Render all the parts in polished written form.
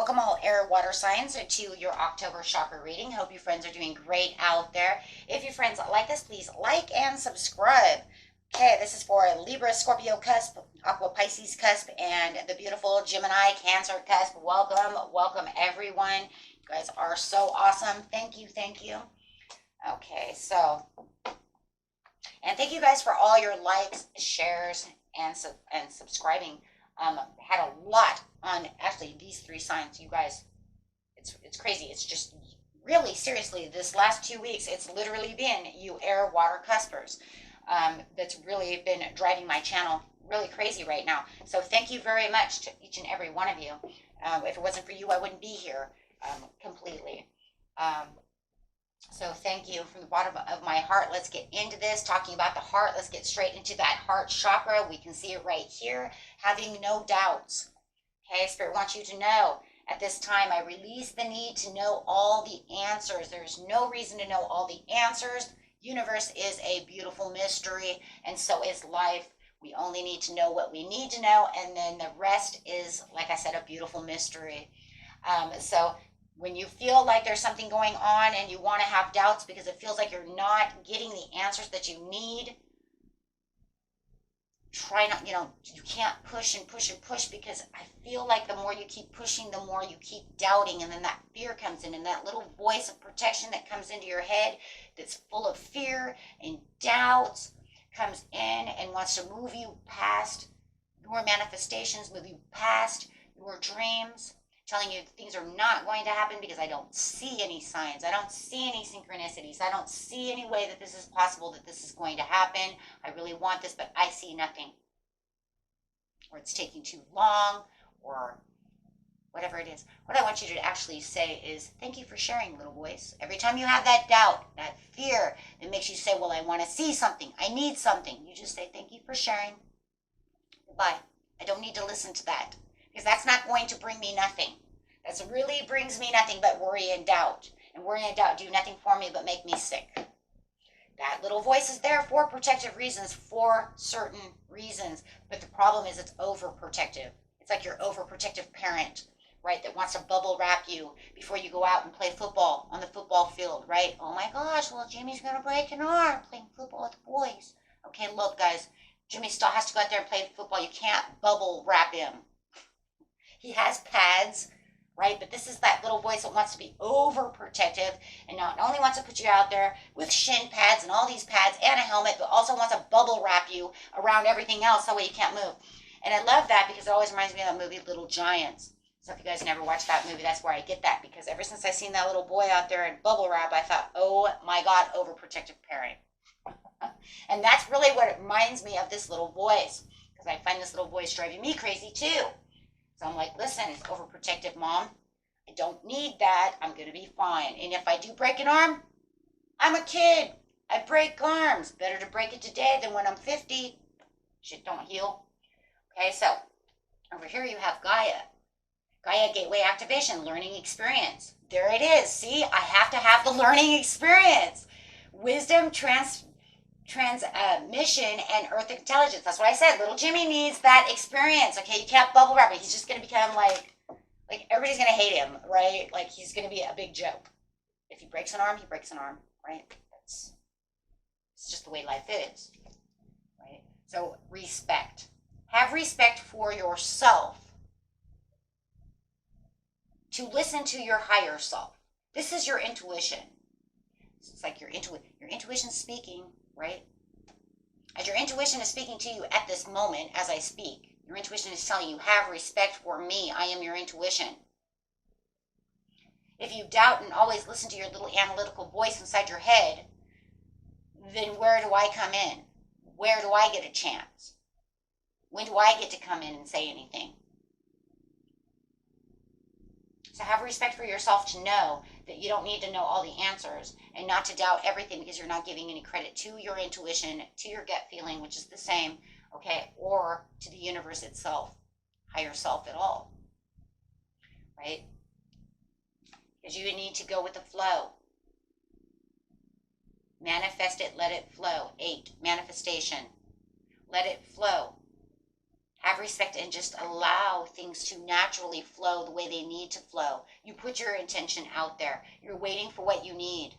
Welcome all air water signs to your October chakra reading. Hope you friends are doing great out there. If you friends like this, please like and subscribe. Okay, this is for Libra, Scorpio cusp, Aqua Pisces cusp, and the beautiful Gemini Cancer cusp. Welcome everyone. You guys are so awesome. Thank you, thank you. Okay, so, and thank you guys for all your likes, shares, and subscribing. Had a lot on actually these three signs. You guys, it's crazy. It's just really seriously this last 2 weeks. It's literally been you air water cuspers. That's really been driving my channel really crazy right now. So thank you very much to each and every one of you. If it wasn't for you, I wouldn't be here completely. So thank you from the bottom of my heart. Let's get into this, talking about the heart. Let's get straight into that heart chakra. We can see it right here, having no doubts. Okay, Spirit wants you to know at this time, I release the need to know all the answers. There's no reason to know all the answers. Universe is a beautiful mystery, and so is life. We only need to know what we need to know, and then the rest is, like I said, a beautiful mystery. So when you feel like there's something going on and you want to have doubts because it feels like you're not getting the answers that you need, try not, you can't push and push and push, because I feel like the more you keep pushing, the more you keep doubting, and then that fear comes in, and that little voice of protection that comes into your head that's full of fear and doubts comes in and wants to move you past your manifestations, move you past your dreams, telling you things are not going to happen because I don't see any signs. I don't see any synchronicities. I don't see any way that this is possible, that this is going to happen. I really want this, but I see nothing. Or it's taking too long, or whatever it is. What I want you to actually say is, thank you for sharing, little voice. Every time you have that doubt, that fear that makes you say, well, I want to see something, I need something, you just say, thank you for sharing. Goodbye. I don't need to listen to that, because that's not going to bring me nothing. That really brings me nothing but worry and doubt. And worry and doubt do nothing for me but make me sick. That little voice is there for protective reasons, for certain reasons. But the problem is it's overprotective. It's like your overprotective parent, right, that wants to bubble wrap you before you go out and play football on the football field, right? Oh my gosh, well, Jimmy's going to break an arm playing football with the boys. Okay, look, guys, Jimmy still has to go out there and play football. You can't bubble wrap him. He has pads, right? But this is that little voice that wants to be overprotective and not only wants to put you out there with shin pads and all these pads and a helmet, but also wants to bubble wrap you around everything else so that way you can't move. And I love that because it always reminds me of that movie, Little Giants. So if you guys never watched that movie, that's where I get that, because ever since I seen that little boy out there in bubble wrap, I thought, oh my God, overprotective parent. And that's really what it reminds me of, this little voice, because I find this little voice driving me crazy too. So I'm like, listen, it's overprotective, Mom. I don't need that. I'm going to be fine. And if I do break an arm, I'm a kid. I break arms. Better to break it today than when I'm 50. Shit don't heal. Okay, so over here you have Gaia. Gaia Gateway Activation, Learning Experience. There it is. See, I have to have the learning experience. Wisdom, transmission, and earth intelligence. That's what I said. Little Jimmy needs that experience. Okay, you can't bubble wrap it. He's just going to become like everybody's going to hate him, right? Like he's going to be a big joke. If he breaks an arm, he breaks an arm, right? It's just the way life is, right? So respect. Have respect for yourself. To listen to your higher self. This is your intuition. It's like your intuition speaking, right? As your intuition is speaking to you at this moment as I speak, your intuition is telling you, have respect for me. I am your intuition. If you doubt and always listen to your little analytical voice inside your head, then where do I come in? Where do I get a chance? When do I get to come in and say anything? So have respect for yourself to know that you don't need to know all the answers, and not to doubt everything because you're not giving any credit to your intuition, to your gut feeling, which is the same, okay, or to the universe itself, higher self at all, right? Because you need to go with the flow. Manifest it, let it flow. 8, manifestation. Let it flow. Have respect and just allow things to naturally flow the way they need to flow. You put your intention out there. You're waiting for what you need.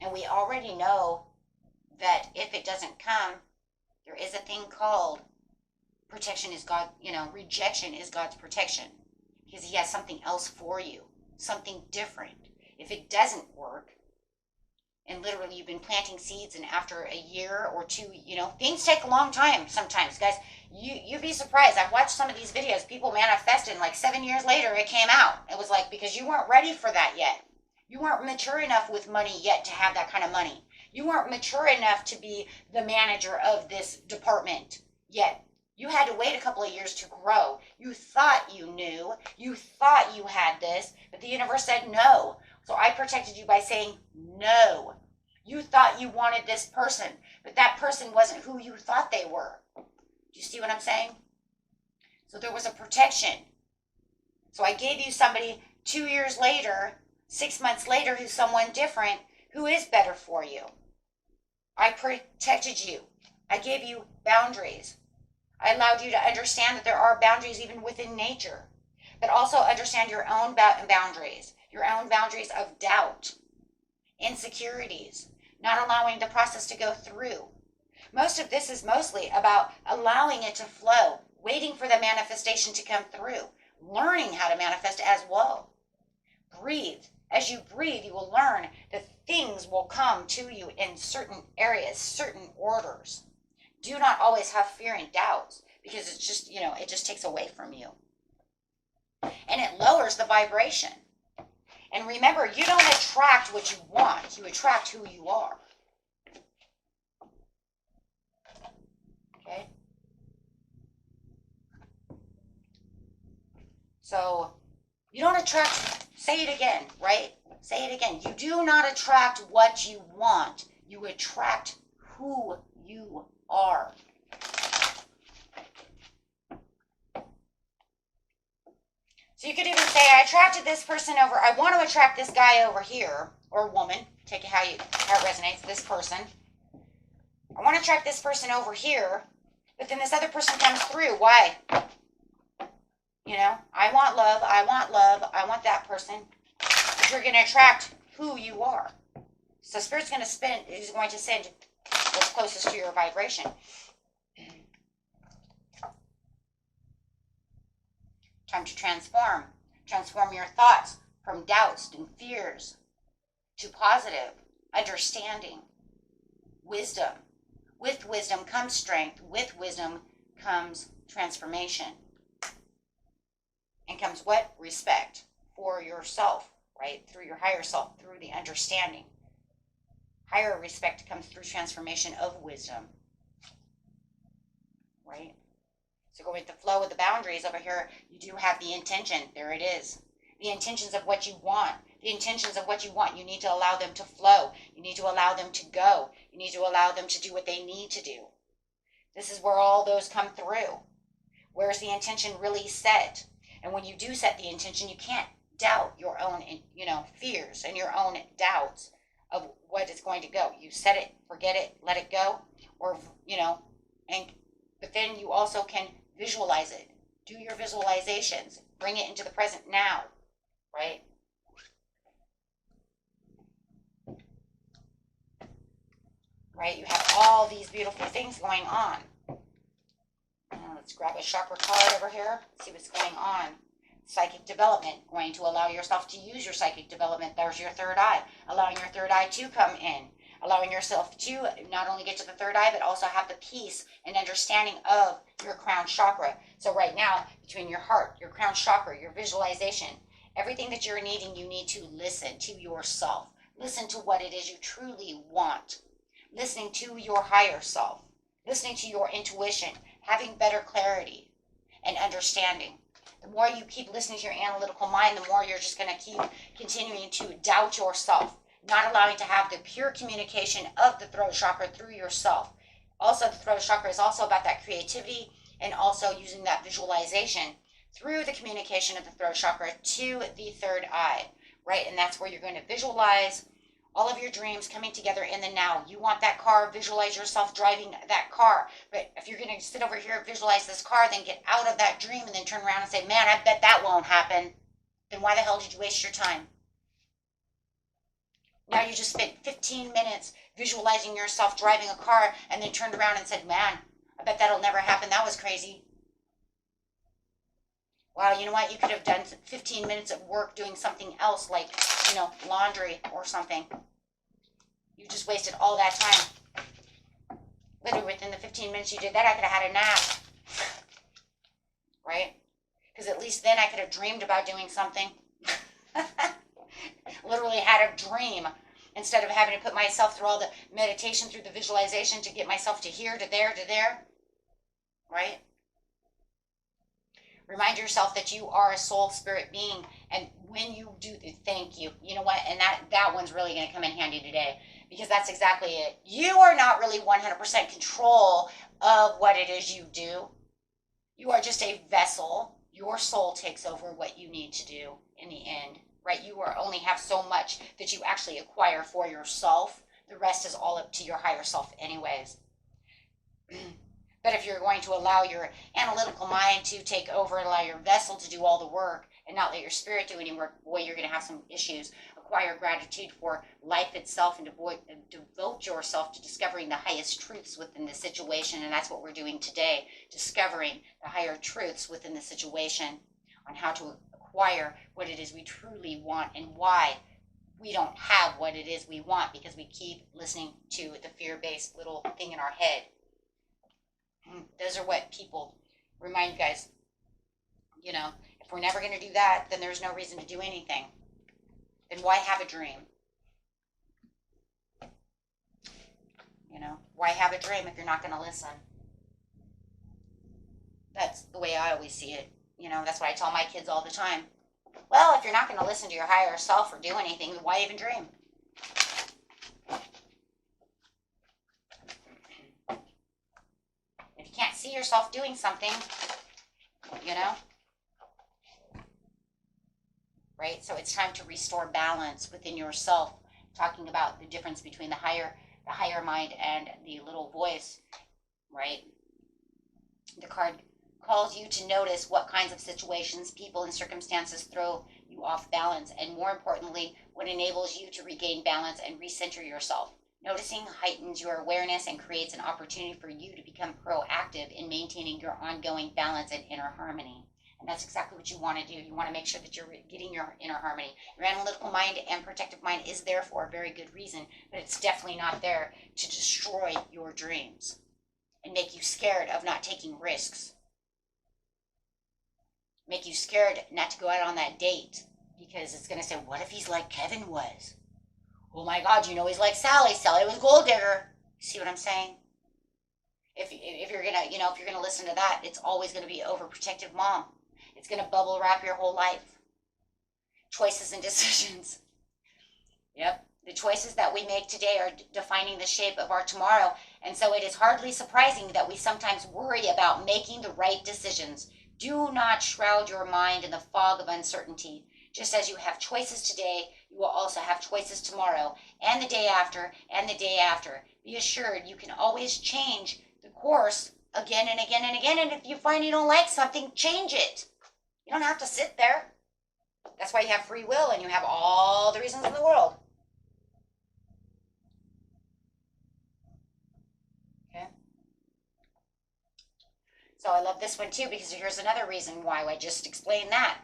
And we already know that if it doesn't come, there is a thing called protection is God, rejection is God's protection. Because he has something else for you, something different. If it doesn't work, and literally you've been planting seeds, and after a year or two, things take a long time sometimes, guys. You'd be surprised. I've watched some of these videos. People manifested, and like 7 years later, it came out. It was like, because you weren't ready for that yet. You weren't mature enough with money yet to have that kind of money. You weren't mature enough to be the manager of this department yet. You had to wait a couple of years to grow. You thought you knew. You thought you had this, but the universe said no. So I protected you by saying no. You thought you wanted this person, but that person wasn't who you thought they were. Do you see what I'm saying? So there was a protection. So I gave you somebody 2 years later, 6 months later, who's someone different, who is better for you. I protected you. I gave you boundaries. I allowed you to understand that there are boundaries even within nature, but also understand your own boundaries, your own boundaries of doubt, insecurities, not allowing the process to go through. Most of this is mostly about allowing it to flow, waiting for the manifestation to come through, learning how to manifest as well. Breathe. As you breathe, you will learn that things will come to you in certain areas, certain orders. Do not always have fear and doubts, because it's just, it just takes away from you. And it lowers the vibration. And remember, you don't attract what you want. You attract who you are. Okay? So, you don't attract, say it again, right? Say it again. You do not attract what you want. You attract who you are. So you could even say, I attracted this person over, I want to attract this guy over here, or woman, take it how it resonates, this person. I want to attract this person over here, but then this other person comes through. Why? I want love, I want that person. But you're going to attract who you are. So Spirit's going to is going to send what's closest to your vibration. Time to transform. Transform your thoughts from doubts and fears to positive understanding, wisdom. With wisdom comes strength. With wisdom comes transformation. And comes what? Respect for yourself, right? Through your higher self, through the understanding. Higher respect comes through transformation of wisdom, right? So going with the flow of the boundaries over here, you do have the intention. There it is. The intentions of what you want. The intentions of what you want. You need to allow them to flow. You need to allow them to go. You need to allow them to do what they need to do. This is where all those come through. Where's the intention really set? And when you do set the intention, you can't doubt your own, fears and your own doubts of what is going to go. You set it, forget it, let it go, or, but then you also can visualize it. Do your visualizations. Bring it into the present now, right? Right? You have all these beautiful things going on. Let's grab a chakra card over here. See what's going on. Psychic development. Going to allow yourself to use your psychic development. There's your third eye. Allowing your third eye to come in. Allowing yourself to not only get to the third eye, but also have the peace and understanding of your crown chakra. So right now, between your heart, your crown chakra, your visualization, everything that you're needing, you need to listen to yourself. Listen to what it is you truly want. Listening to your higher self. Listening to your intuition. Having better clarity and understanding. The more you keep listening to your analytical mind, the more you're just going to keep continuing to doubt yourself. Not allowing to have the pure communication of the throat chakra through yourself. Also, the throat chakra is also about that creativity and also using that visualization through the communication of the throat chakra to the third eye, right? And that's where you're going to visualize All of your dreams coming together in the now. You want that car, visualize yourself driving that car. But if you're going to sit over here and visualize this car, then get out of that dream and then turn around and say, man, I bet that won't happen. Then why the hell did you waste your time? Now you just spent 15 minutes visualizing yourself driving a car and then turned around and said, man, I bet that'll never happen. That was crazy. Wow, you know what? You could have done 15 minutes of work doing something else like, laundry or something. You just wasted all that time. Literally within the 15 minutes you did that, I could have had a nap. Right? Because at least then I could have dreamed about doing something. Literally had a dream instead of having to put myself through all the meditation, through the visualization to get myself to here, to there, to there. Right? Remind yourself that you are a soul spirit being. And when you do, thank you. You know what? And that one's really going to come in handy today, because that's exactly it. You are not really 100% control of what it is you do. You are just a vessel. Your soul takes over what you need to do in the end. Right? You only have so much that you actually acquire for yourself. The rest is all up to your higher self anyways. But if you're going to allow your analytical mind to take over and allow your vessel to do all the work and not let your spirit do any work, boy, you're going to have some issues. Acquire gratitude for life itself and devote yourself to discovering the highest truths within the situation. And that's what we're doing today, discovering the higher truths within the situation on how to acquire what it is we truly want and why we don't have what it is we want, because we keep listening to the fear-based little thing in our head. Those are what people remind you guys, if we're never going to do that, then there's no reason to do anything. Then why have a dream? Why have a dream if you're not going to listen? That's the way I always see it. That's what I tell my kids all the time. Well, if you're not going to listen to your higher self or do anything, then why even dream? Can't see yourself doing something, right? So it's time to restore balance within yourself, talking about the difference between the higher mind and the little voice, right? The card calls you to notice what kinds of situations, people, and circumstances throw you off balance, and more importantly, what enables you to regain balance and recenter yourself. Noticing heightens your awareness and creates an opportunity for you to become proactive in maintaining your ongoing balance and inner harmony. And that's exactly what you want to do. You want to make sure that you're getting your inner harmony. Your analytical mind and protective mind is there for a very good reason, but it's definitely not there to destroy your dreams and make you scared of not taking risks. Make you scared not to go out on that date, because it's going to say, what if he's like Kevin was? Oh my God, he's like Sally. Sally was a gold digger. See what I'm saying? If you're gonna, if you're gonna listen to that, it's always gonna be overprotective mom. It's gonna bubble wrap your whole life. Choices and decisions. Yep. The choices that we make today are defining the shape of our tomorrow. And so it is hardly surprising that we sometimes worry about making the right decisions. Do not shroud your mind in the fog of uncertainty. Just as you have choices today, you will also have choices tomorrow, and the day after, and the day after. Be assured you can always change the course again and again and again, and if you find you don't like something, change it. You don't have to sit there. That's why you have free will, and you have all the reasons in the world. Okay? So I love this one too, because here's another reason why I just explained that.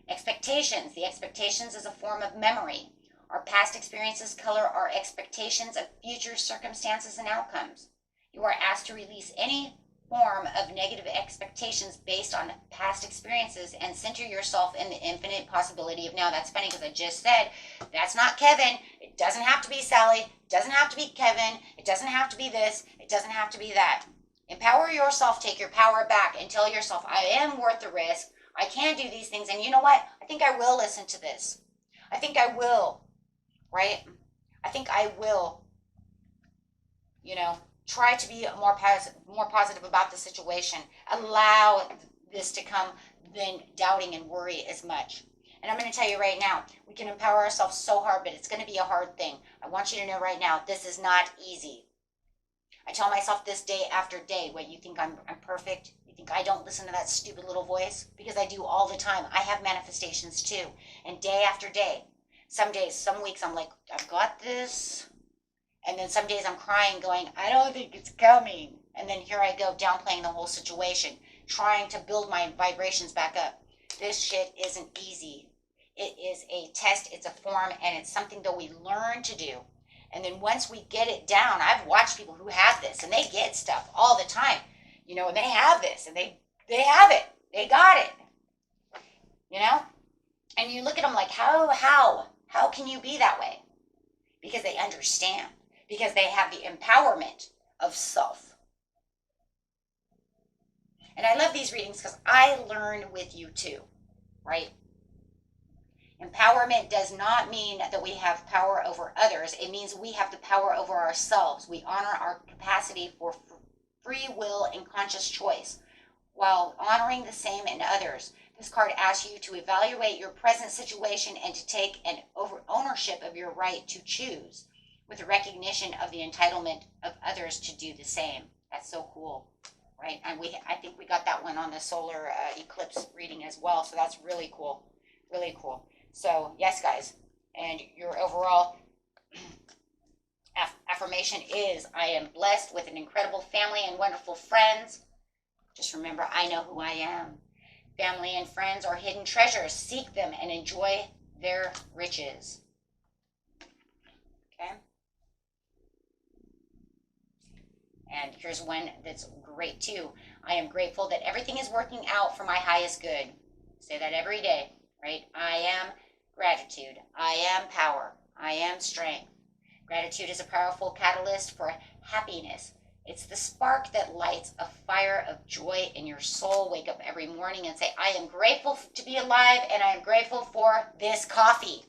Expectations. The expectations is a form of memory. Our past experiences color our expectations of future circumstances and outcomes. You are asked to release any form of negative expectations based on past experiences and center yourself in the infinite possibility of now. That's funny because I just said, that's not Kevin. It doesn't have to be Sally. It doesn't have to be Kevin. It doesn't have to be this. It doesn't have to be that. Empower yourself. Take your power back and tell yourself, I am worth the risk. I can do these things, and you know what? I think I will listen to this. I think I will, right? I think I will, try to be more positive about the situation. Allow this to come than doubting and worry as much. And I'm going to tell you right now, we can empower ourselves so hard, but it's going to be a hard thing. I want you to know right now, this is not easy. I tell myself this day after day, what, you think I'm perfect? You think I don't listen to that stupid little voice? Because I do all the time. I have manifestations too. And day after day, some days, some weeks, I'm like, I've got this. And then some days I'm crying, going, I don't think it's coming. And then here I go, downplaying the whole situation, trying to build my vibrations back up. This shit isn't easy. It is a test, it's a form, and it's something that we learn to do. And then once we get it down, I've watched people who have this, and they get stuff all the time. You know, and they have this, and they have it. They got it. You know? And you look at them like, how can you be that way? Because they understand. Because they have the empowerment of self. And I love these readings because I learn with you too, right? Empowerment does not mean that we have power over others. It means we have the power over ourselves. We honor our capacity for free will and conscious choice while honoring the same in others. This card asks you to evaluate your present situation and to take an ownership of your right to choose with a recognition of the entitlement of others to do the same. That's so cool, right? And I think we got that one on the solar eclipse reading as well. So that's really cool, really cool. So yes, guys, and your overall affirmation is, I am blessed with an incredible family and wonderful friends. Just remember, I know who I am. Family and friends are hidden treasures. Seek them and enjoy their riches. Okay? And here's one that's great too. I am grateful that everything is working out for my highest good. Say that every day, right? I am gratitude. I am power. I am strength. Gratitude is a powerful catalyst for happiness. It's the spark that lights a fire of joy in your soul. Wake up every morning and say, I am grateful to be alive, and I am grateful for this coffee.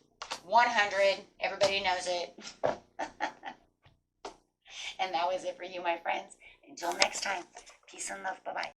100. Everybody knows it. And that was it for you, my friends. Until next time, peace and love. Bye-bye.